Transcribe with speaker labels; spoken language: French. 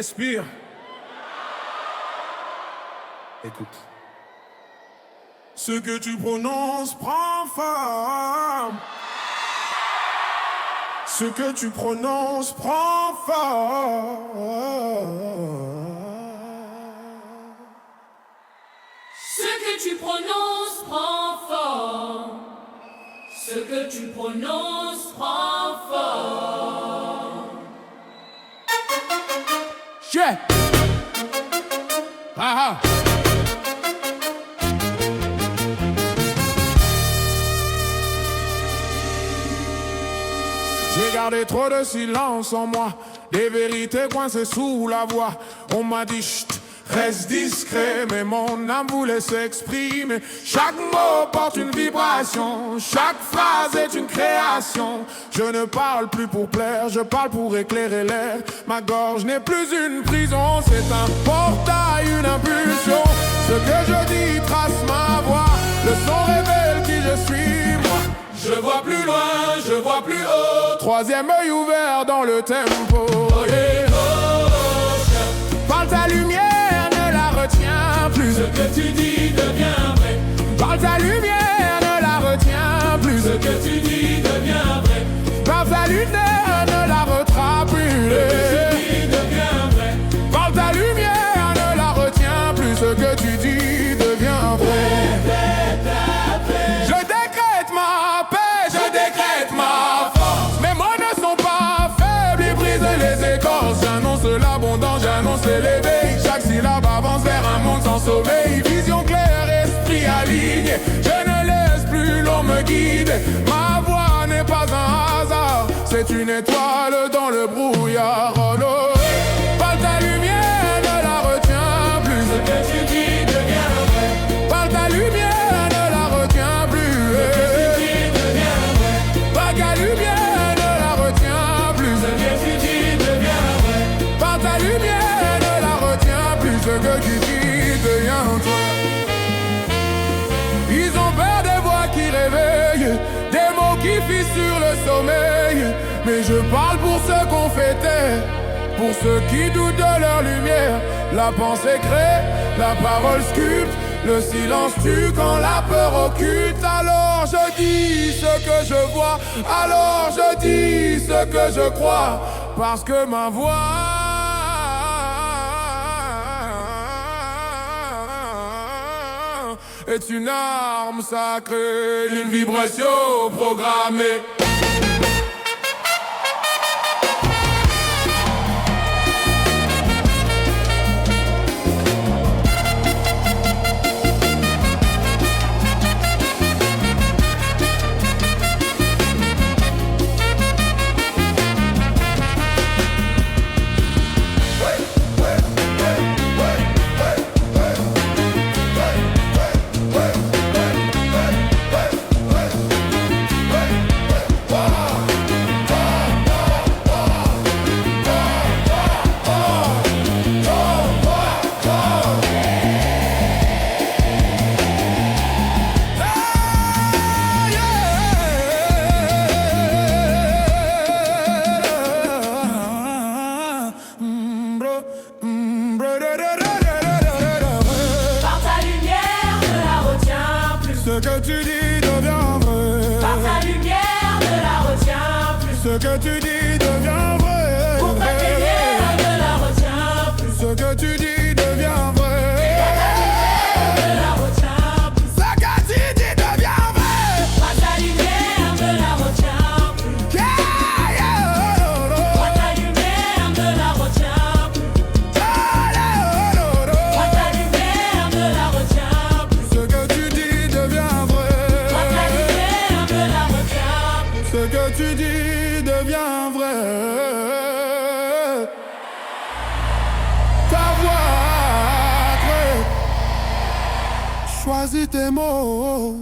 Speaker 1: Respire. Écoute. Ce que tu prononces prend forme. Ce que tu prononces prend forme.
Speaker 2: Ce que tu prononces prend forme. Ce que tu prononces prend forme.
Speaker 1: Yeah. Ah ah. J'ai gardé trop de silence en moi, des vérités coincées sous la voix. On m'a dit chut, reste discret, mais mon âme voulait s'exprimer. Chaque mot porte une vibration, chaque phrase est une création. Je ne parle plus pour plaire, je parle pour éclairer l'air. Ma gorge n'est plus une prison, c'est un portail, une impulsion. Ce que je dis trace ma voix, le son révèle qui je suis, moi. Je vois plus loin, je vois plus haut. Troisième œil ouvert dans le tempo. Oh yeah, oh, parle ta lumière, ne la retiens plus.
Speaker 2: Ce que tu dis devient vrai.
Speaker 1: Parle ta lumière, ne la retiens plus.
Speaker 2: Ce que tu dis devient vrai.
Speaker 1: Parle ta lumière, ne la rattrape plus.
Speaker 2: Ce que tu dis devient vrai.
Speaker 1: Parle ta lumière, ne la retiens plus. Ce que tu dis devient vrai. Je décrète ma paix, je décrète ma force. Mes mots ne sont pas faibles, ils brisent les écorces. J'annonce l'abondance, j'annonce l'éveil. Chaque syllabe avance vers un monde sans sommeil. Vision claire, esprit aligné. Je ne laisse plus l'eau me guider. Ma voix n'est pas un hasard, c'est une étoile dans le brouillard. Oh non. Parle ta lumière, ne la retiens plus.
Speaker 2: Ce que tu dis devient vrai.
Speaker 1: Parle ta lumière, ne la retiens plus.
Speaker 2: Ce que tu dis devient vrai.
Speaker 1: Parle ta lumière, ne la retiens plus.
Speaker 2: Ce que tu dis devient vrai.
Speaker 1: Parle ta lumière, ne la retiens plus. Ce que tu dis devient toi. Ils ont peur des voix qui réveillent, des mots qui fissurent le sommeil. Mais je parle pour ceux qu'on fait taire, pour ceux qui doutent de leur lumière. La pensée crée, la parole sculpte, le silence tue quand la peur occulte. Alors je dis ce que je vois, alors je dis ce que je crois, parce que ma voix est une arme sacrée, une vibration programmée.
Speaker 2: Par ta lumière, ne la retiens plus.
Speaker 1: Ce que tu dis devient vrai.
Speaker 2: Par ta lumière, ne la retiens plus.
Speaker 1: Ce que tu dis devient vrai.
Speaker 2: Pour ta lumière, ne la retiens plus.
Speaker 1: Ce que tu dis devient vrai.
Speaker 2: Ne la retiens plus.
Speaker 1: Ce que tu dis devient vrai.
Speaker 2: Par ta lumière, ne la retiens plus.
Speaker 1: Yeah, yeah,
Speaker 2: Par ta lumière, ne la retiens plus. Par ta lumière, ne la retiens plus.
Speaker 1: Ce que tu dis devient vrai.
Speaker 2: Par ta lumière, ne la retiens plus.
Speaker 1: Ce que tu dis devient vrai. Ta voix crée. Choisis tes mots.